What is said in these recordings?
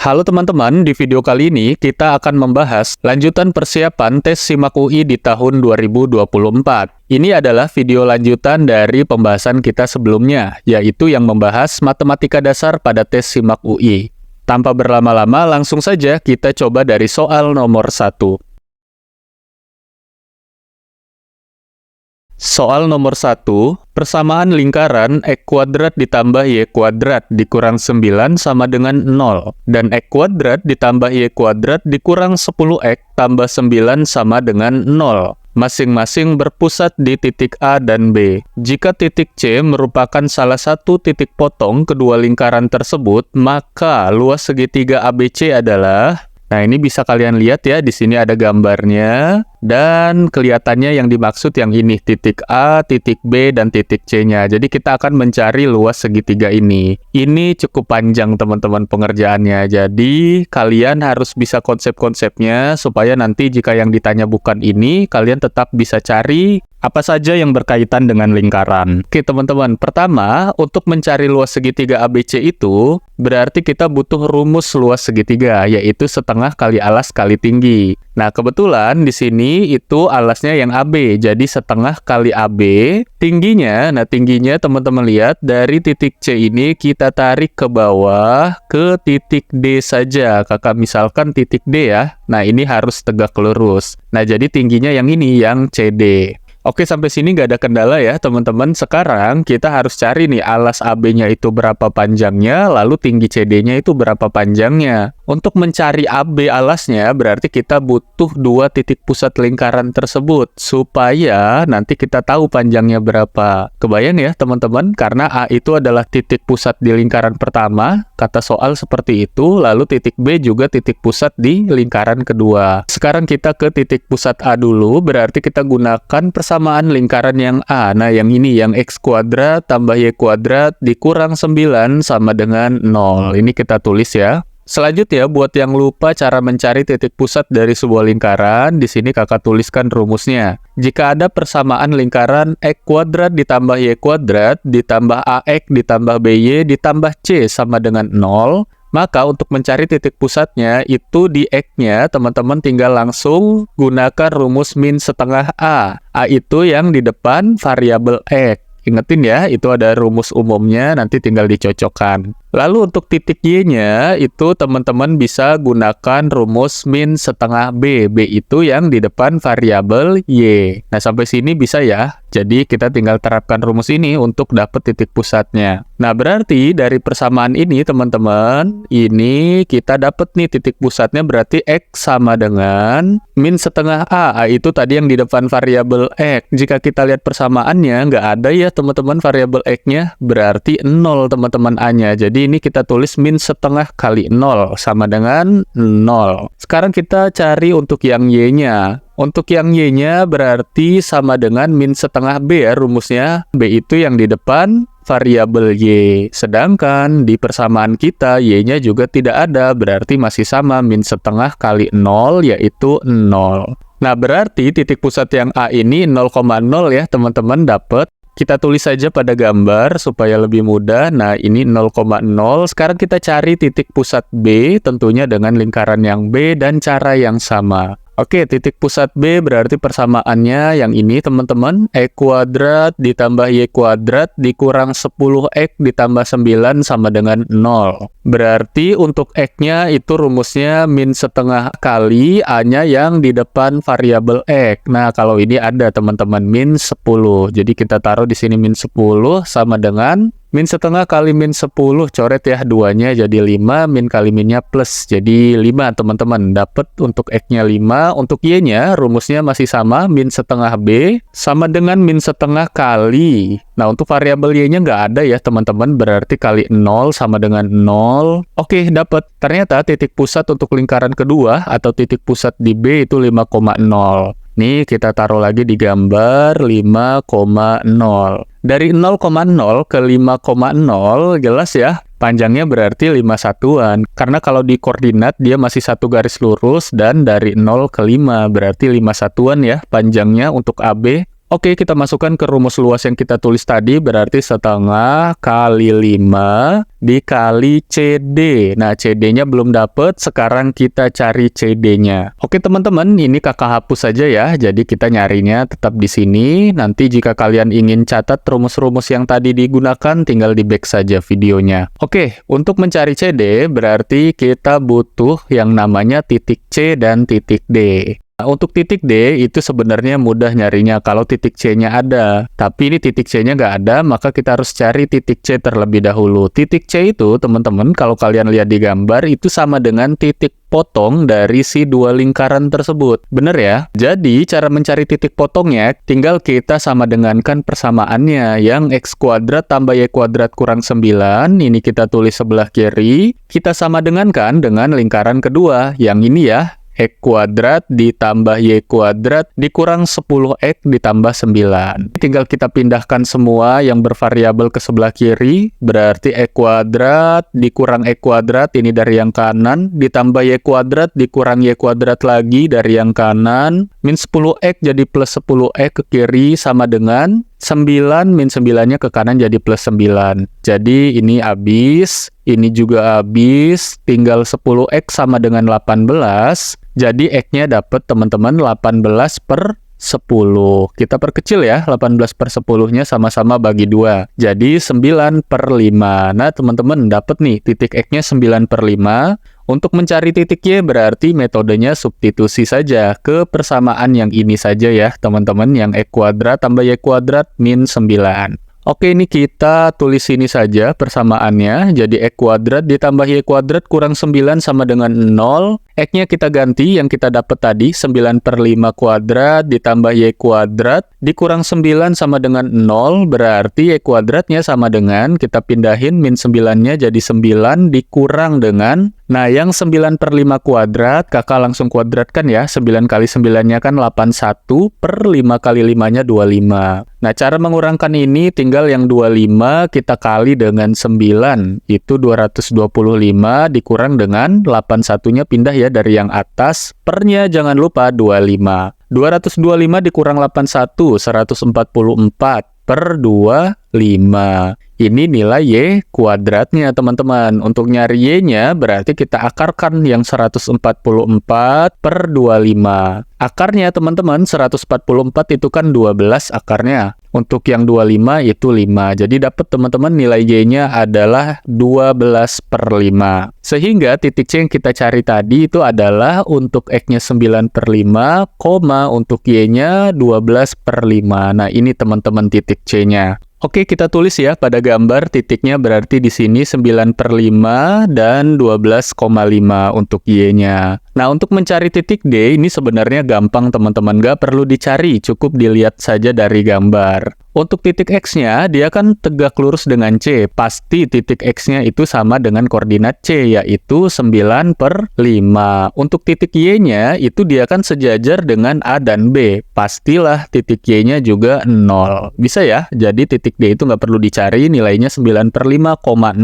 Halo teman-teman, di video kali ini kita akan membahas lanjutan persiapan tes SIMAK UI di tahun 2024. Ini adalah video lanjutan dari pembahasan kita sebelumnya, yaitu yang membahas matematika dasar pada tes SIMAK UI. Tanpa berlama-lama, langsung saja kita coba dari soal nomor 1. Soal nomor 1, persamaan lingkaran X kuadrat ditambah Y kuadrat dikurang 9 sama dengan 0, dan X kuadrat ditambah Y kuadrat dikurang 10X tambah 9 sama dengan 0. Masing-masing berpusat di titik A dan B. Jika titik C merupakan salah satu titik potong kedua lingkaran tersebut, maka luas segitiga ABC adalah... Nah, ini bisa kalian lihat ya, di sini ada gambarnya, dan kelihatannya yang dimaksud yang ini, titik A, titik B, dan titik C-nya. Jadi kita akan mencari luas segitiga ini. Ini cukup panjang teman-teman pengerjaannya, jadi kalian harus bisa konsep-konsepnya, supaya nanti jika yang ditanya bukan ini, kalian tetap bisa cari apa saja yang berkaitan dengan lingkaran. Oke teman-teman, pertama, untuk mencari luas segitiga ABC itu, berarti kita butuh rumus luas segitiga, yaitu setengah kali alas kali tinggi. Nah, kebetulan di sini itu alasnya yang AB, jadi setengah kali AB. Tingginya, tingginya teman-teman lihat, dari titik C ini kita tarik ke bawah ke titik D saja. Kakak misalkan titik D ya. Nah, ini harus tegak lurus. Nah, jadi tingginya yang ini, yang CD. Oke, sampai sini nggak ada kendala ya, teman-teman. Sekarang kita harus cari nih alas AB-nya itu berapa panjangnya, lalu tinggi CD-nya itu berapa panjangnya. Untuk mencari AB alasnya, berarti kita butuh dua titik pusat lingkaran tersebut, supaya nanti kita tahu panjangnya berapa. Kebayang ya, teman-teman? Karena A itu adalah titik pusat di lingkaran pertama, kata soal seperti itu, lalu titik B juga titik pusat di lingkaran kedua. Sekarang kita ke titik pusat A dulu, berarti kita gunakan persamaan lingkaran yang A. Nah, yang ini, yang X kuadrat tambah Y kuadrat dikurang 9 sama dengan 0. Ini kita tulis ya. Selanjutnya, buat yang lupa cara mencari titik pusat dari sebuah lingkaran, di sini kakak tuliskan rumusnya. Jika ada persamaan lingkaran X kuadrat ditambah Y kuadrat, ditambah AX ditambah BY ditambah C sama dengan 0, maka untuk mencari titik pusatnya, itu di X-nya, teman-teman tinggal langsung gunakan rumus min setengah A. A itu yang di depan variabel X. Ingetin ya, itu ada rumus umumnya, nanti tinggal dicocokkan. Lalu untuk titik Y-nya, itu teman-teman bisa gunakan rumus min setengah B. B itu yang di depan variabel Y. Nah, sampai sini bisa ya. Jadi, kita tinggal terapkan rumus ini untuk dapat titik pusatnya. Nah, berarti dari persamaan ini, teman-teman, ini kita dapat nih titik pusatnya berarti X sama dengan min setengah A. A itu tadi yang di depan variabel X. Jika kita lihat persamaannya, nggak ada ya, teman-teman, variabel X-nya. Berarti 0, teman-teman, A-nya. Jadi, ini kita tulis min setengah kali 0 sama dengan 0. Sekarang kita cari untuk yang Y-nya. Untuk yang Y-nya berarti sama dengan min setengah B ya rumusnya. B itu yang di depan variabel Y. Sedangkan di persamaan kita Y-nya juga tidak ada, berarti masih sama min setengah kali 0 yaitu 0. Nah, berarti titik pusat yang A ini 0,0 ya teman-teman dapat. Kita tulis saja pada gambar supaya lebih mudah. Nah, ini 0,0. Sekarang kita cari titik pusat B, tentunya dengan lingkaran yang B dan cara yang sama. Oke, titik pusat B berarti persamaannya yang ini, teman-teman. X kuadrat ditambah Y kuadrat dikurang 10X ditambah 9 sama dengan 0. Berarti untuk X-nya itu rumusnya min setengah kali A-nya yang di depan variabel X. Nah, kalau ini ada, teman-teman, min 10. Jadi kita taruh di sini min 10 sama dengan min setengah kali min 10, coret ya duanya jadi 5, min kali minnya plus, jadi 5 teman-teman. Dapat untuk X-nya 5, untuk Y-nya rumusnya masih sama, min setengah B, sama dengan min setengah kali. Nah, untuk variabel Y-nya nggak ada ya teman-teman, berarti kali 0 sama dengan 0. Oke, dapat. Ternyata titik pusat untuk lingkaran kedua, atau titik pusat di B itu 5,0. Nih, kita taruh lagi di gambar 5,0. Dari 0,0 ke 5,0 jelas ya, panjangnya berarti 5 satuan. Karena kalau di koordinat dia masih satu garis lurus dan dari 0 ke 5 berarti 5 satuan ya panjangnya untuk AB. Oke, kita masukkan ke rumus luas yang kita tulis tadi, berarti setengah kali 5 dikali CD. Nah, CD-nya belum dapet, sekarang kita cari CD-nya. Oke, teman-teman, ini kakak hapus saja ya, jadi kita nyarinya tetap di sini. Nanti jika kalian ingin catat rumus-rumus yang tadi digunakan, tinggal di back saja videonya. Oke, untuk mencari CD, berarti kita butuh yang namanya titik C dan titik D. Nah, untuk titik D itu sebenarnya mudah nyarinya kalau titik C-nya ada. Tapi ini titik C-nya nggak ada, maka kita harus cari titik C terlebih dahulu. Titik C itu, teman-teman, kalau kalian lihat di gambar, itu sama dengan titik potong dari si dua lingkaran tersebut. Bener ya? Jadi, cara mencari titik potongnya, tinggal kita sama dengankan persamaannya. Yang X kuadrat tambah Y kuadrat kurang 9, ini kita tulis sebelah kiri. Kita sama dengankan dengan lingkaran kedua. Yang ini ya. X kuadrat ditambah Y kuadrat dikurang 10X ditambah 9. Tinggal kita pindahkan semua yang bervariabel ke sebelah kiri, berarti X kuadrat dikurang X kuadrat, ini dari yang kanan, ditambah Y kuadrat dikurang Y kuadrat lagi dari yang kanan, min 10X jadi plus 10X ke kiri sama dengan 9 min 9-nya ke kanan jadi plus 9. Jadi ini habis, ini juga habis, tinggal 10X sama dengan 18. Jadi X-nya dapat teman-teman 18 per 10. Kita perkecil ya, 18 per 10-nya sama-sama bagi 2. Jadi 9 per 5. Nah teman-teman dapat nih titik X-nya 9 per 5. Untuk mencari titik Y berarti metodenya substitusi saja ke persamaan yang ini saja ya teman-teman. Yang X kuadrat tambah Y kuadrat min 9. Oke, ini kita tulis ini saja persamaannya. Jadi X kuadrat ditambah Y kuadrat kurang 9 sama dengan 0. X-nya kita ganti, yang kita dapat tadi, 9 per 5 kuadrat ditambah Y kuadrat dikurang 9 sama dengan 0. Berarti Y kuadratnya sama dengan, kita pindahin min 9-nya jadi 9 dikurang dengan, nah yang 9 per 5 kuadrat, kakak langsung kuadratkan ya. 9 kali 9-nya kan 81 per 5 kali 5-nya 25. Nah, cara mengurangkan ini tinggal yang 25 kita kali dengan 9. Itu 225 dikurang dengan 81-nya pindah ya dari yang atas. Pernya jangan lupa 25. 225 dikurang 81, 144 per 25. Ini nilai Y kuadratnya teman-teman. Untuk nyari Y-nya berarti kita akarkan yang 144 per 25. Akarnya teman-teman 144 itu kan 12 akarnya. Untuk yang 25 itu 5. Jadi dapat teman-teman nilai Y-nya adalah 12 per 5. Sehingga titik C yang kita cari tadi itu adalah untuk X-nya 9 per 5, untuk Y-nya 12 per 5. Nah ini teman-teman titik C-nya. Oke, kita tulis ya pada gambar titiknya berarti di sini 9 per 5 dan 12,5 untuk Y-nya. Nah, untuk mencari titik D ini sebenarnya gampang teman-teman, nggak perlu dicari, cukup dilihat saja dari gambar. Untuk titik X-nya, dia kan tegak lurus dengan C. Pasti titik X-nya itu sama dengan koordinat C, yaitu 9 per 5. Untuk titik Y-nya, itu dia kan sejajar dengan A dan B. Pastilah titik Y-nya juga 0. Bisa ya? Jadi titik D itu nggak perlu dicari, nilainya 9 per 5,0.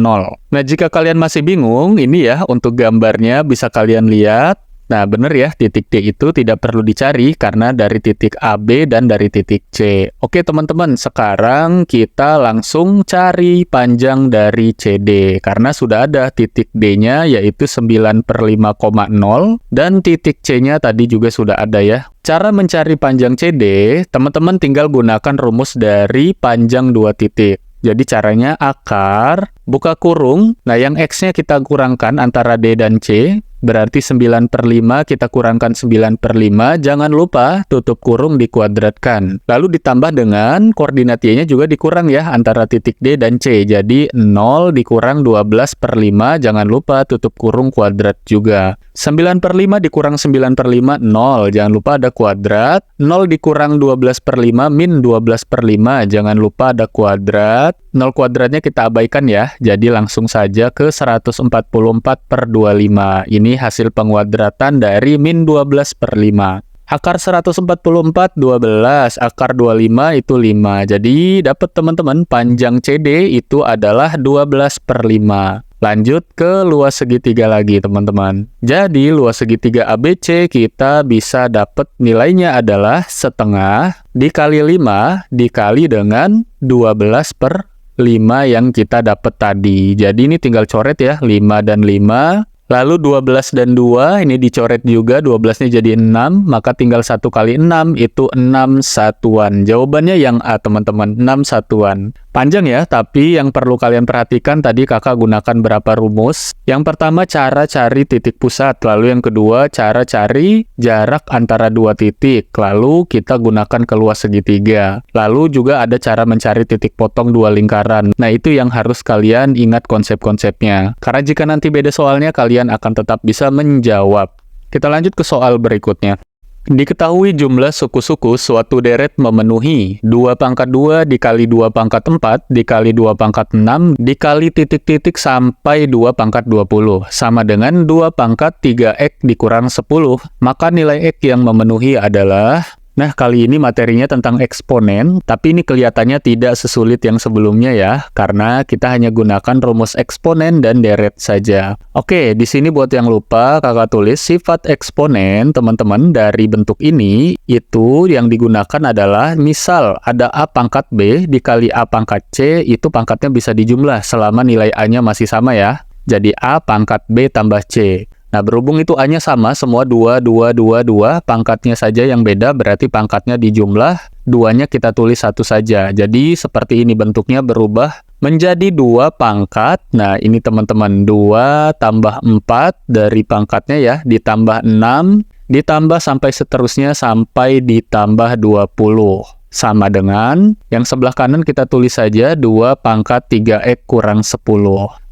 Nah, jika kalian masih bingung, ini ya untuk gambarnya bisa kalian lihat. Nah, benar ya, titik D itu tidak perlu dicari karena dari titik AB dan dari titik C. Oke teman-teman, sekarang kita langsung cari panjang dari CD. Karena sudah ada titik D-nya yaitu 9 per 5,0 dan titik C-nya tadi juga sudah ada ya. Cara mencari panjang CD, teman-teman tinggal gunakan rumus dari panjang 2 titik. Jadi caranya akar, buka kurung, nah yang X-nya kita kurangkan antara D dan C, berarti 9 per 5 kita kurangkan 9 per 5, jangan lupa tutup kurung dikuadratkan. Lalu ditambah dengan koordinat Y-nya juga dikurang ya antara titik D dan C, jadi 0 dikurang 12 per 5, jangan lupa tutup kurung kuadrat juga. 9 per 5 dikurang 9 per 5, 0, jangan lupa ada kuadrat. 0 dikurang 12 per 5 min 12 per 5, jangan lupa ada kuadrat. 0 kuadratnya kita abaikan ya, jadi langsung saja ke 144 per 25. Ini hasil penguadratan dari min 12 per 5. Akar 144, 12. Akar 25 itu 5. Jadi dapat teman-teman panjang CD itu adalah 12 per 5. Lanjut ke luas segitiga lagi, teman-teman. Jadi, luas segitiga ABC kita bisa dapat nilainya adalah setengah dikali 5 dikali dengan 12 per 5 yang kita dapat tadi. Jadi, ini tinggal coret ya, 5 dan 5. Lalu 12 dan 2, ini dicoret juga, 12-nya jadi 6, maka tinggal 1 kali 6, itu 6 satuan. Jawabannya yang A, teman-teman, 6 satuan. Panjang ya, tapi yang perlu kalian perhatikan tadi kakak gunakan berapa rumus. Yang pertama, cara cari titik pusat. Lalu yang kedua, cara cari jarak antara dua titik. Lalu kita gunakan ke luas segitiga. Lalu juga ada cara mencari titik potong dua lingkaran. Nah, itu yang harus kalian ingat konsep-konsepnya. Karena jika nanti beda soalnya, kalian akan tetap bisa menjawab. Kita lanjut ke soal berikutnya. Diketahui jumlah suku-suku suatu deret memenuhi 2 pangkat 2 dikali 2 pangkat 4 dikali 2 pangkat 6 dikali titik-titik sampai 2 pangkat 20 sama dengan 2 pangkat 3x dikurang 10. Maka nilai x yang memenuhi adalah... Nah, kali ini materinya tentang eksponen, tapi ini kelihatannya tidak sesulit yang sebelumnya ya, karena kita hanya gunakan rumus eksponen dan deret saja. Oke, di sini buat yang lupa, kakak tulis sifat eksponen, teman-teman, dari bentuk ini, itu yang digunakan adalah, misal ada A pangkat B dikali A pangkat C, itu pangkatnya bisa dijumlah selama nilai A-nya masih sama ya. Jadi A pangkat B tambah C. Nah, berhubung itu A-nya sama, semua 2, 2, 2, 2, pangkatnya saja yang beda, berarti pangkatnya dijumlah, 2-nya kita tulis 1 saja. Jadi, seperti ini bentuknya berubah menjadi 2 pangkat. Nah, ini teman-teman, 2 tambah 4 dari pangkatnya ya, ditambah 6, ditambah sampai seterusnya, sampai ditambah 20. Sama dengan, yang sebelah kanan kita tulis saja 2 pangkat 3x kurang 10.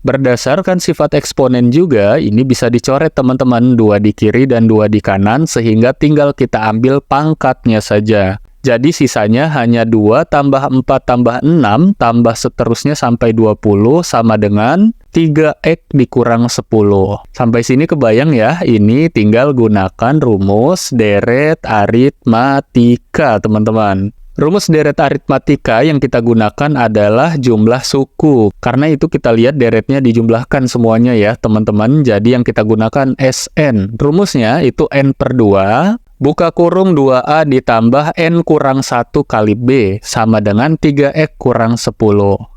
Berdasarkan sifat eksponen juga, ini bisa dicoret teman-teman, 2 di kiri dan 2 di kanan, sehingga tinggal kita ambil pangkatnya saja. Jadi sisanya hanya 2 tambah 4 tambah 6, tambah seterusnya sampai 20, sama dengan 3x dikurang 10. Sampai sini kebayang ya, ini tinggal gunakan rumus deret aritmatika, teman-teman. Rumus deret aritmatika yang kita gunakan adalah jumlah suku. Karena itu kita lihat deretnya dijumlahkan semuanya ya, teman-teman. Jadi yang kita gunakan Sn. Rumusnya itu N per 2, buka kurung 2A ditambah N kurang 1 kali B, sama dengan 3X kurang 10.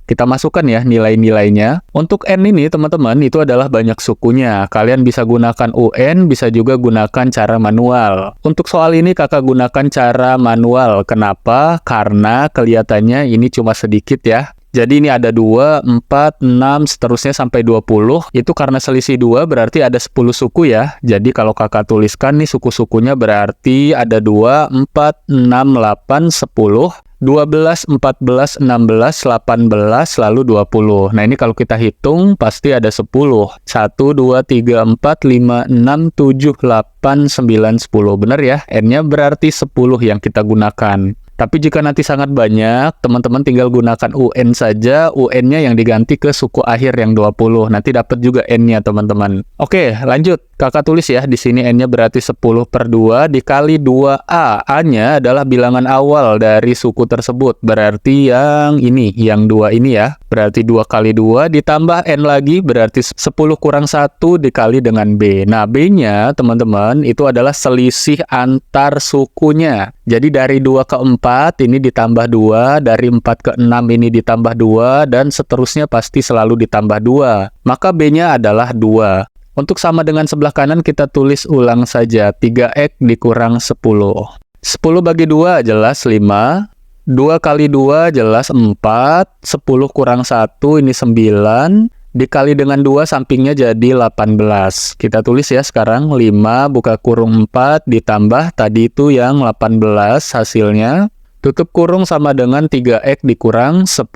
Kita masukkan ya nilai-nilainya. Untuk N ini teman-teman itu adalah banyak sukunya. Kalian bisa gunakan UN, bisa juga gunakan cara manual. Untuk soal ini kakak gunakan cara manual. Kenapa? Karena kelihatannya ini cuma sedikit ya. Jadi ini ada 2, 4, 6, seterusnya sampai 20. Itu karena selisih 2 berarti ada 10 suku ya. Jadi kalau kakak tuliskan nih suku-sukunya berarti ada 2, 4, 6, 8, 10. 12, 14, 16, 18, lalu 20. Nah, ini kalau kita hitung, pasti ada 10. 1, 2, 3, 4, 5, 6, 7, 8, 9, 10. Benar ya? N-nya berarti 10 yang kita gunakan. Tapi jika nanti sangat banyak, teman-teman tinggal gunakan UN saja, UN-nya yang diganti ke suku akhir yang 20. Nanti dapat juga N-nya, teman-teman. Oke, lanjut. Kakak tulis ya, di sini N-nya berarti 10 per 2 dikali 2A. A-nya adalah bilangan awal dari suku tersebut. Berarti yang ini, yang 2 ini ya. Berarti 2 kali 2 ditambah N lagi, berarti 10 kurang 1 dikali dengan B. Nah, B-nya, teman-teman, itu adalah selisih antar sukunya. Jadi dari 2 ke 4 ini ditambah 2, dari 4 ke 6 ini ditambah 2, dan seterusnya pasti selalu ditambah 2. Maka B-nya adalah 2. Untuk sama dengan sebelah kanan kita tulis ulang saja, 3x dikurang 10. 10 bagi 2 jelas 5, 2 kali 2 jelas 4, 10 kurang 1 ini 9, dikali dengan 2 sampingnya jadi 18. Kita tulis ya sekarang 5 buka kurung 4 ditambah tadi itu yang 18 hasilnya. Tutup kurung sama dengan 3x dikurang 10.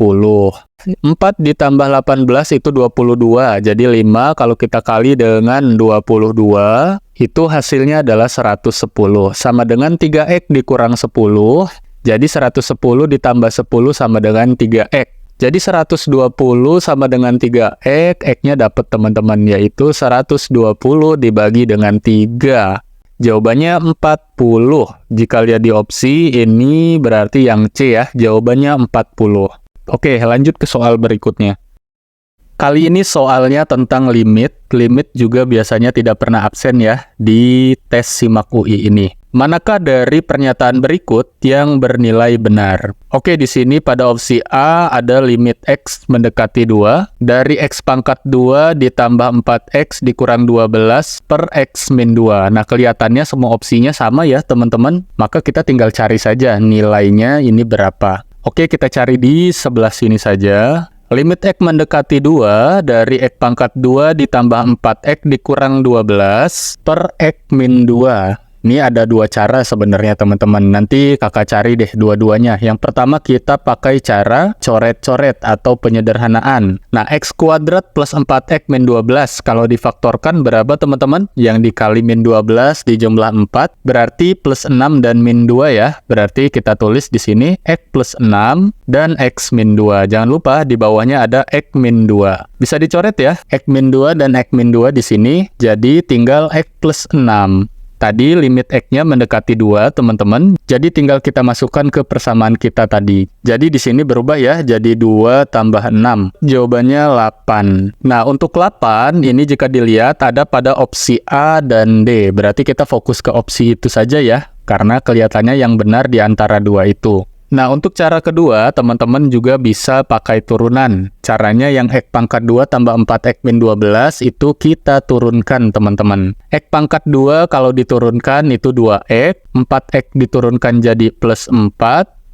4 ditambah 18 itu 22. Jadi 5 kalau kita kali dengan 22, itu hasilnya adalah 110. Sama dengan 3x dikurang 10. Jadi 110 ditambah 10 sama dengan 3x. Jadi 120 sama dengan 3x, x-nya dapat teman-teman, yaitu 120 dibagi dengan 3. Jawabannya 40. Jika lihat di opsi, ini berarti yang C ya. Jawabannya 40. Oke, lanjut ke soal berikutnya. Kali ini soalnya tentang limit. Limit juga biasanya tidak pernah absen ya di tes SIMAK UI ini. Manakah dari pernyataan berikut yang bernilai benar? Oke, di sini pada opsi A ada limit X mendekati 2. Dari X pangkat 2 ditambah 4X dikurang 12 per X min 2. Nah, kelihatannya semua opsinya sama ya teman-teman. Maka kita tinggal cari saja nilainya ini berapa. Oke, kita cari di sebelah sini saja. Limit X mendekati 2 dari X pangkat 2 ditambah 4X dikurang 12 per X min 2. Ini ada dua cara sebenarnya teman-teman. Nanti kakak cari deh dua-duanya. Yang pertama kita pakai cara coret-coret atau penyederhanaan. Nah, X kuadrat plus 4X min 12. Kalau difaktorkan berapa teman-teman? Yang dikali min 12 dijumlah 4. Berarti plus 6 dan min 2 ya. Berarti kita tulis di sini X plus 6 dan X min 2. Jangan lupa di bawahnya ada X min 2. Bisa dicoret ya. X min 2 dan X min 2 di sini. Jadi tinggal X plus 6. Tadi limit X-nya mendekati 2, teman-teman. Jadi tinggal kita masukkan ke persamaan kita tadi. Jadi di sini berubah ya, jadi 2 tambah 6. Jawabannya 8. Nah, untuk 8, ini jika dilihat ada pada opsi A dan D. Berarti kita fokus ke opsi itu saja ya, karena kelihatannya yang benar di antara dua itu. Nah, untuk cara kedua, teman-teman juga bisa pakai turunan. Caranya yang X pangkat 2 tambah 4X min 12 itu kita turunkan, teman-teman. X pangkat 2 kalau diturunkan itu 2X, 4X diturunkan jadi plus 4,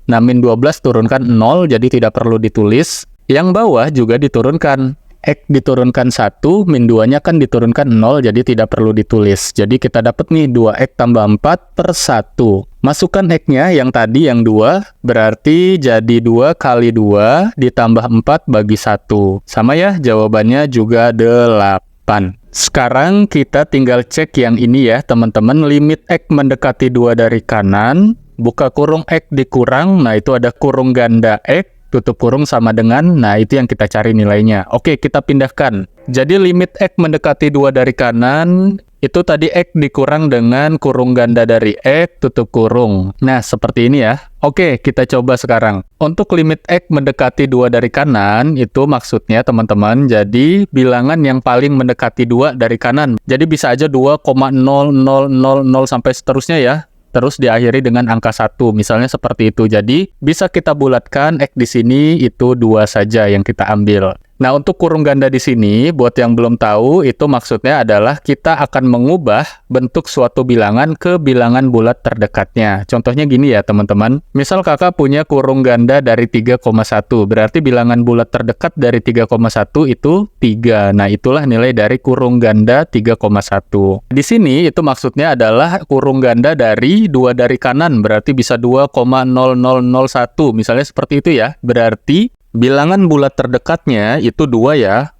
nah min 12 turunkan 0, jadi tidak perlu ditulis. Yang bawah juga diturunkan. X diturunkan 1, min 2-nya kan diturunkan 0, jadi tidak perlu ditulis. Jadi kita dapat nih 2X tambah 4 per 1. Masukkan X-nya yang tadi yang 2, berarti jadi 2 kali 2 ditambah 4 bagi 1. Sama ya, jawabannya juga 8. Sekarang kita tinggal cek yang ini ya teman-teman. Limit X mendekati 2 dari kanan, buka kurung X dikurang, nah itu ada kurung ganda X, tutup kurung sama dengan, nah itu yang kita cari nilainya. Oke, kita pindahkan. Jadi limit X mendekati 2 dari kanan, itu tadi X dikurang dengan kurung ganda dari X, tutup kurung. Nah, seperti ini ya. Oke, kita coba sekarang. Untuk limit X mendekati 2 dari kanan, itu maksudnya teman-teman, jadi bilangan yang paling mendekati 2 dari kanan. Jadi bisa aja 2,0000 sampai seterusnya ya. Terus diakhiri dengan angka 1, misalnya seperti itu. Jadi, bisa kita bulatkan X di sini itu 2 saja yang kita ambil. Nah, untuk kurung ganda di sini, buat yang belum tahu, itu maksudnya adalah kita akan mengubah bentuk suatu bilangan ke bilangan bulat terdekatnya. Contohnya gini ya, teman-teman. Misal kakak punya kurung ganda dari 3,1, berarti bilangan bulat terdekat dari 3,1 itu 3. Nah, itulah nilai dari kurung ganda 3,1. Di sini, itu maksudnya adalah kurung ganda dari 2 dari kanan, berarti bisa 2,0001. Misalnya seperti itu ya. Berarti bilangan bulat terdekatnya itu 2 ya.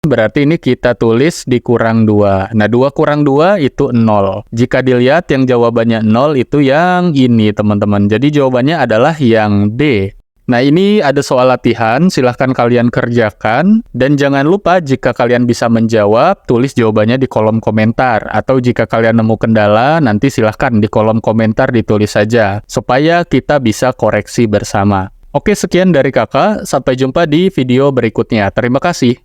Berarti ini kita tulis dikurang 2. Nah, 2 kurang 2 itu 0. Jika dilihat yang jawabannya 0 itu yang ini, teman-teman. Jadi jawabannya adalah yang D. Nah, ini ada soal latihan. Silahkan kalian kerjakan. Dan jangan lupa jika kalian bisa menjawab, tulis jawabannya di kolom komentar. Atau jika kalian nemu kendala, nanti silahkan di kolom komentar ditulis saja. Supaya kita bisa koreksi bersama. Oke, sekian dari kakak. Sampai jumpa di video berikutnya. Terima kasih.